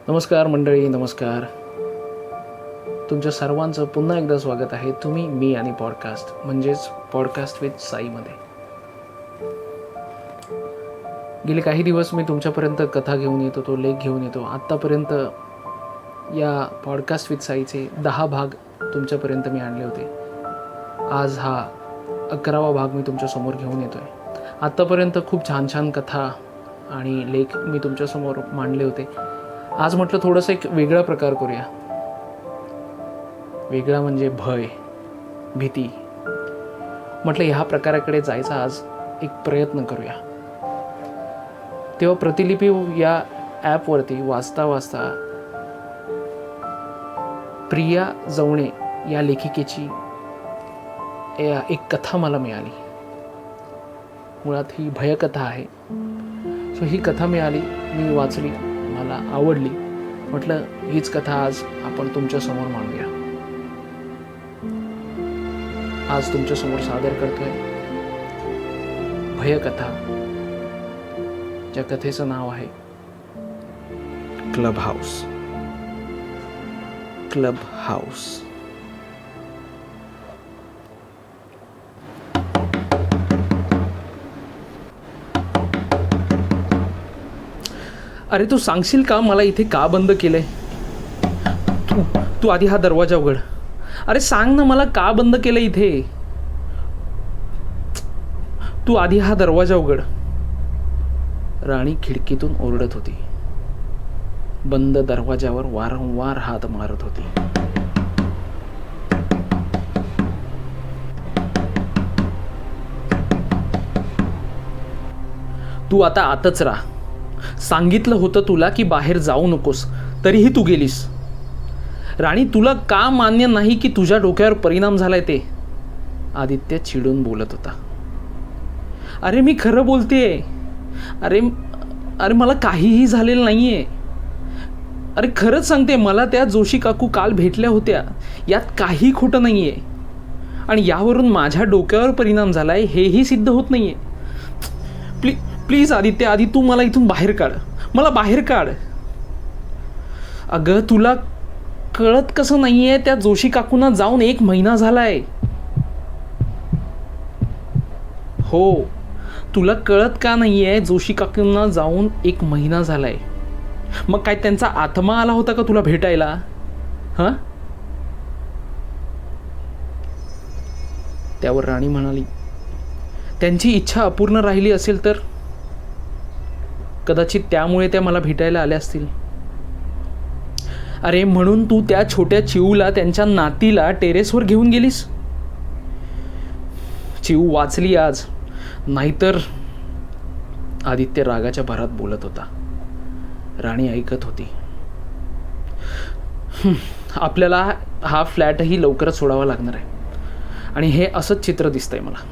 नमस्कार मंडळी, नमस्कार. तुमच्या सर्वांचं पुन्हा एकदा स्वागत आहे. तुम्ही, मी आणि पॉडकास्ट म्हणजेच पॉडकास्ट विथ साईमध्ये. गेले काही दिवस मी तुमच्यापर्यंत कथा घेऊन येत होतो, लेख घेऊन येतो. आत्तापर्यंत या पॉडकास्ट विथ साईचे 10 भाग तुमच्यापर्यंत मी आणले होते. आज हा 11वा भाग मी तुमच्यासमोर घेऊन येतो आहे. आत्तापर्यंत खूप छान छान कथा आणि लेख मी तुमच्यासमोर मांडले होते. आज म्हटलं थोडंसं एक वेगळा प्रकार करूया. वेगळा म्हणजे भय, भीती. म्हटलं ह्या प्रकाराकडे जायचा आज एक प्रयत्न करूया. तेव्हा प्रतिलिपी या ॲपवरती वाचता वाचता प्रिया जवणे या लेखिकेची एक कथा मला मिळाली. मुळात ही भयकथा आहे. सो ही कथा मिळाली, मी वाचली, मला आवडली. म्हटलं हीच कथा आज आपण तुमच्यासमोर मांडूया. आज तुमच्यासमोर सादर करतोय भयकथा, ज्या कथेचं नाव आहे क्लब हाऊस. Club house. अरे तू सांगशील का मला इथे का बंद केलंय? तू आधी हा दरवाजा उघड. अरे सांग ना, मला का बंद केलंय इथे? तू आधी हा दरवाजा उघड. राणी खिडकीतून ओरडत होती. बंद दरवाजावर वारंवार हात मारत होती. तू आता आतच राहा. सांगितलं होतं तुला की बाहेर जाऊ नकोस, तरीही तू गेलीस. राणी, तुला का मान्य नाही की तुझ्या डोक्यावर परिणाम झालाय ते? आदित्य चिडून बोलत होता. अरे मी खरं बोलतेय. अरे मला काहीही झालेलं नाहीये. अरे खरंच सांगते, मला त्या जोशी काकू काल भेटल्या होत्या. यात काही खोटं नाहीये. आणि यावरून माझ्या डोक्यावर परिणाम झालाय हेही सिद्ध होत नाहीये. प्लीज आदित्य, आधी तू मला इथून बाहेर काढ. मला बाहेर काढ. अगं तुला कळत कसं नाहीये? त्या जोशी काकूंना जाऊन 1 महिना झालाय. हो, तुला कळत का नाहीये? जोशी काकूंना जाऊन 1 महिना झालाय. मग काय त्यांचा आत्मा आला होता का तुला भेटायला? हां? त्यावर राणी म्हणाली, त्यांची इच्छा अपूर्ण राहिली असेल तर कदाचित त्यामुळे त्या मला भेटायला आल्या असतील. अरे म्हणून तू त्या छोट्या चिऊला, त्यांच्या नातीला टेरेसवर घेऊन गेलीस? चिऊ वाचली आज, नाहीतर. आदित्य रागाच्या भरात बोलत होता. राणी ऐकत होती. आपल्याला हा फ्लॅटही लवकरच सोडावा लागणार आहे. आणि हे असंच चित्र दिसतंय मला.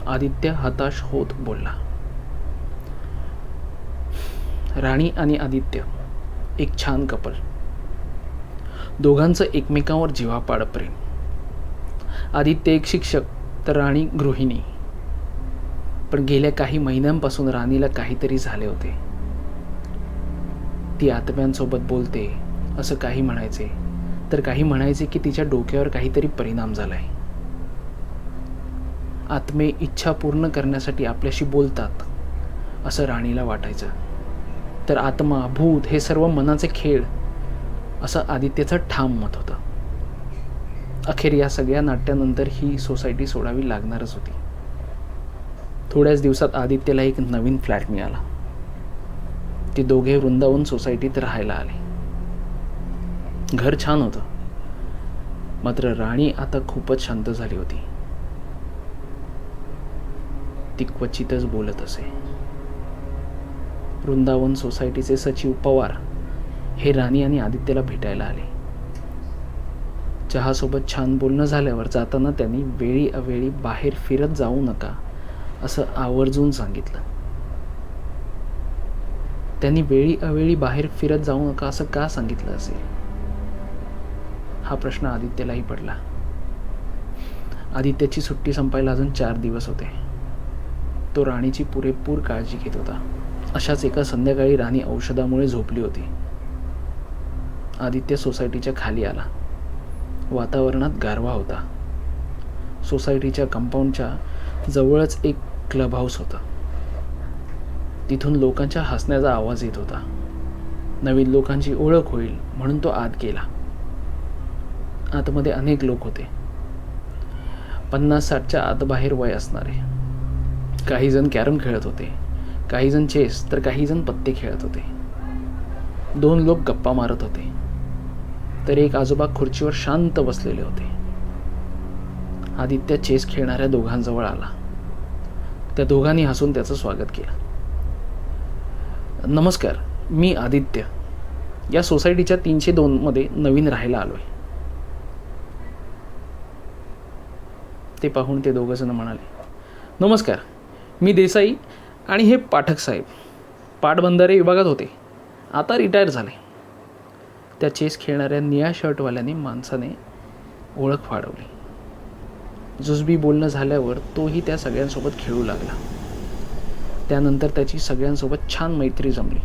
आदित्य हताश होत बोलला. राणी आणि आदित्य एक छान कपल. दोघांचं एकमेकांवर जीवापाड प्रेम. आदित्य एक शिक्षक तर राणी गृहिणी. पण गेल्या काही महिन्यांपासून राणीला काहीतरी झाले होते. ती आत्म्यांसोबत बोलते असं काही म्हणायचे, तर काही म्हणायचे की तिच्या डोक्यावर काहीतरी परिणाम झालाय. आत्मे इच्छा पूर्ण करण्यासाठी आपल्याशी बोलतात असं राणीला वाटायचं. तर आत्मा, भूत हे सर्व मनाचे खेळ असं आदित्यचं ठाम मत होतं. अखेर या सगळ्या नाट्यानंतर ही सोसायटी सोडावी लागणारच होती. थोड्याच दिवसात आदित्यला एक नवीन फ्लॅट मिळाला. ते दोघे वृंदावन सोसायटीत राहायला आले. घर छान होतं, मात्र राणी आता खूपच शांत झाली होती. ती क्वचितच बोलत असे. वृंदावन सोसायटीचे सचिव पवार हे राणी आणि आदित्यला भेटायला आले. चहासोबत छान बोलणं झाल्यावर जाताना त्यांनी वेळी अवेळी बाहेर फिरत जाऊ नका असं आवर्जून सांगितलं. त्यांनी वेळी अवेळी बाहेर फिरत जाऊ नका असं का सांगितलं असेल? हा प्रश्न आदित्यलाही पडला. आदित्यची सुट्टी संपायला अजून 4 दिवस होते. तो राणीची पुरेपूर काळजी घेत होता. अशाच एका संध्याकाळी राणी औषधामुळे झोपली होती. आदित्य सोसायटीच्या खाली आला. वातावरणात गारवा होता. सोसायटीच्या कंपाऊंडच्या जवळच एक क्लब हाऊस होता. तिथून लोकांच्या हसण्याचा आवाज येत होता. नवीन लोकांची ओळख होईल म्हणून तो आत गेला. आतमध्ये अनेक लोक होते. 50-60च्या आतबाहेर वय असणारे. काही जण कॅरम खेळत होते, काही जण चेस, तर काही जण पत्ते खेळत होते. 2 लोक गप्पा मारत होते, तर एक आजोबा खुर्चीवर शांत बसलेले होते. आदित्य चेस खेळणाऱ्या दोघांजवळ आला. त्या दोघांनी हसून त्याचं स्वागत केलं. नमस्कार, मी आदित्य. या सोसायटीच्या 302 मध्ये नवीन राहायला आलोय. ते पाहून ते दोघंजण म्हणाले, नमस्कार, मी देसाई आणि हे पाठक साहेब. पाटबंधारे विभागात होते, आता रिटायर झाले. त्या चेस खेळणाऱ्या निळ्या शर्टवाल्याने माणसाने ओळख फाडवली. जुजबी बोलणं झाल्यावर तोही त्या सगळ्यांसोबत खेळू लागला. त्यानंतर त्याची सगळ्यांसोबत छान मैत्री जमली.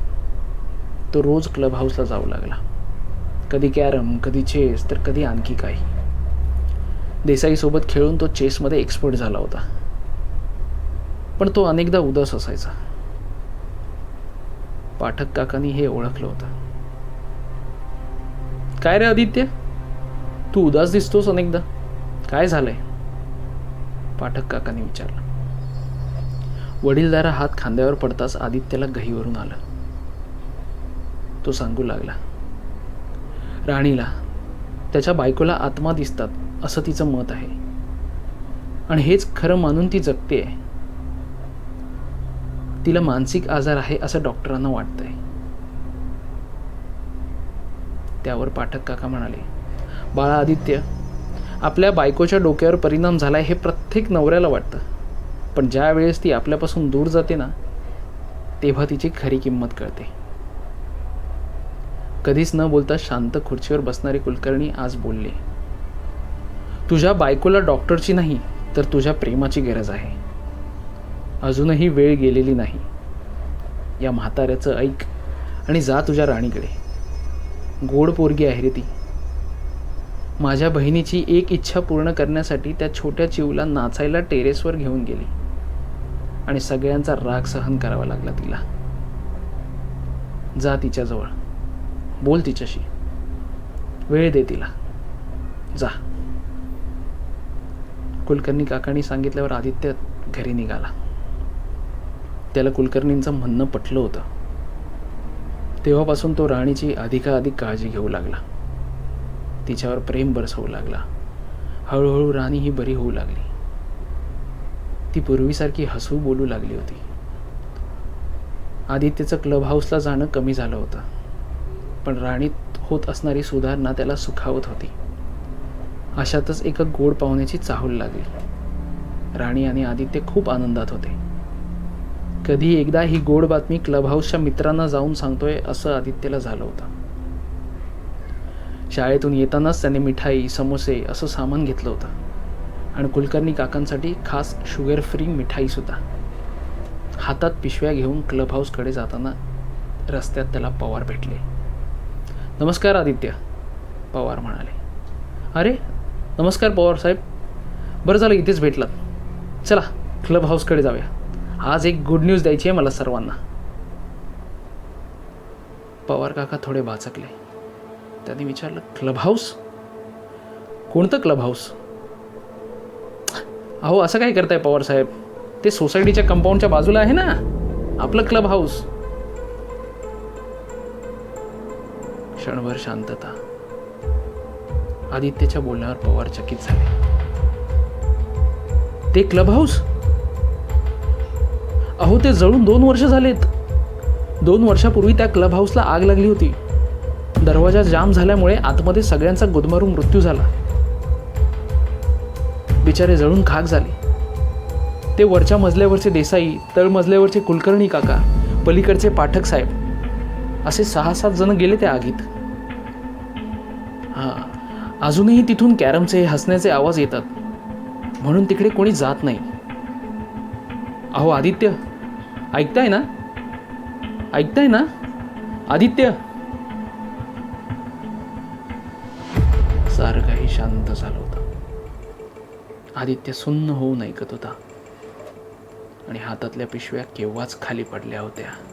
तो रोज क्लब हाऊसला जाऊ लागला. कधी कॅरम, कधी चेस, तर कधी आणखी काही. देसाईसोबत खेळून तो चेसमध्ये एक्सपर्ट झाला होता. पण तो अनेकदा उदास असायचा. पाठक काकांनी हे ओळखलं होतं. काय रे आदित्य, तू उदास दिसतोस अनेकदा, काय झालंय? पाठक काकांनी विचारलं. वडीलधारा हात खांद्यावर पडताच आदित्यला गहीवरून आलं. तो सांगू लागला, राणीला, त्याच्या बायकोला आत्मा दिसतात असं तिचं मत आहे, आणि हेच खरं मानून ती जगते. तिला मानसिक आजार आहे असं डॉक्टरांना वाटतंय. त्यावर पाठक काका म्हणाले, बाळा आदित्य, आपल्या बायकोच्या डोक्यावर परिणाम झालाय हे प्रत्येक नवऱ्याला वाटतं, पण ज्या वेळेस ती आपल्यापासून दूर जाते ना, तेव्हा तिची खरी किंमत कळते. कधीच न बोलता शांत खुर्चीवर बसणारे कुलकर्णी आज बोलले, तुझ्या बायकोला डॉक्टरची नाही तर तुझ्या प्रेमाची गरज आहे. अजूनही वेळ गेलेली नाही. या म्हाताऱ्याचं ऐक आणि जा तुझ्या राणीकडे. गोड पोरगी आहे रे ती. माझ्या बहिणीची एक इच्छा पूर्ण करण्यासाठी त्या छोट्या चिवला नाचायला टेरेसवर घेऊन गेली, आणि सगळ्यांचा राग सहन करावा लागला तिला. जा तिच्याजवळ, बोल तिच्याशी, वेळ दे तिला, जा. कुलकर्णी काकांनी सांगितल्यावर आदित्य घरी निघाला. त्याला कुलकर्णींचं म्हणणं पटलं होतं. तेव्हापासून तो राणीची अधिकाधिक काळजी घेऊ लागला. तिच्यावर प्रेम बरसवू लागला. हळूहळू राणी ही बरी होऊ लागली. ती पूर्वीसारखी हसू बोलू लागली होती. आदित्यचं क्लब हाऊसला जाणं कमी झालं होतं, पण राणीत होत असणारी सुधारणा त्याला सुखावत होती. अशातच एका गोड पाहुण्याची चाहूल लागली. राणी आणि आदित्य खूप आनंदात होते. कधी एकदा ही गोड बातमी क्लब हाऊसच्या मित्रांना जाऊन सांगतोय असं आदित्यला झालं होतं. शाळेतून येतानाच त्याने मिठाई, समोसे असं सामान घेतलं होतं, आणि कुलकर्णी काकांसाठी खास शुगर फ्री मिठाई सुद्धा. हातात पिशव्या घेऊन क्लब हाऊसकडे जाताना रस्त्यात त्याला पवार भेटले. नमस्कार आदित्य, पवार म्हणाले. अरे नमस्कार पवार साहेब, बरं झालं इथेच भेटलात. चला क्लब हाऊसकडे जाऊया, आज एक गुड न्यूज द्यायची आहे मला सर्वांना. पवार काका थोडे भाचकले. त्यांनी विचारलं, क्लब हाऊस? कोणतं क्लब हाऊस? अहो असं काय करताय पवार साहेब, ते सोसायटीच्या कंपाऊंडच्या बाजूला आहे ना आपलं क्लब हाऊस. क्षणभर शांतता. आदित्यच्या बोलण्यावर पवार चकित झाले. ते क्लब हाऊस? अहो ते जळून 2 वर्ष झालेत. 2 वर्षापूर्वी त्या क्लब हाऊसला आग लागली होती. दरवाजा जाम झाल्यामुळे आतमध्ये सगळ्यांचा गुदमरून मृत्यू झाला. बिचारे जळून खाक झाले. ते वरच्या मजल्यावरचे देसाई, तळ मजल्यावरचे कुलकर्णी काका, पलीकडचे पाठक साहेब, असे 6-7 जण गेले त्या आगीत. हां, अजूनही तिथून कॅरमचे, हसण्याचे आवाज येतात, म्हणून तिकडे कोणी जात नाही. अहो आदित्य, ऐकताय ना? ऐकताय ना आदित्य? शांत झालं होतं. आदित्य सुन्न होऊन ऐकत होता आणि हातातल्या पिशव्या केव्हाच खाली पडल्या होत्या.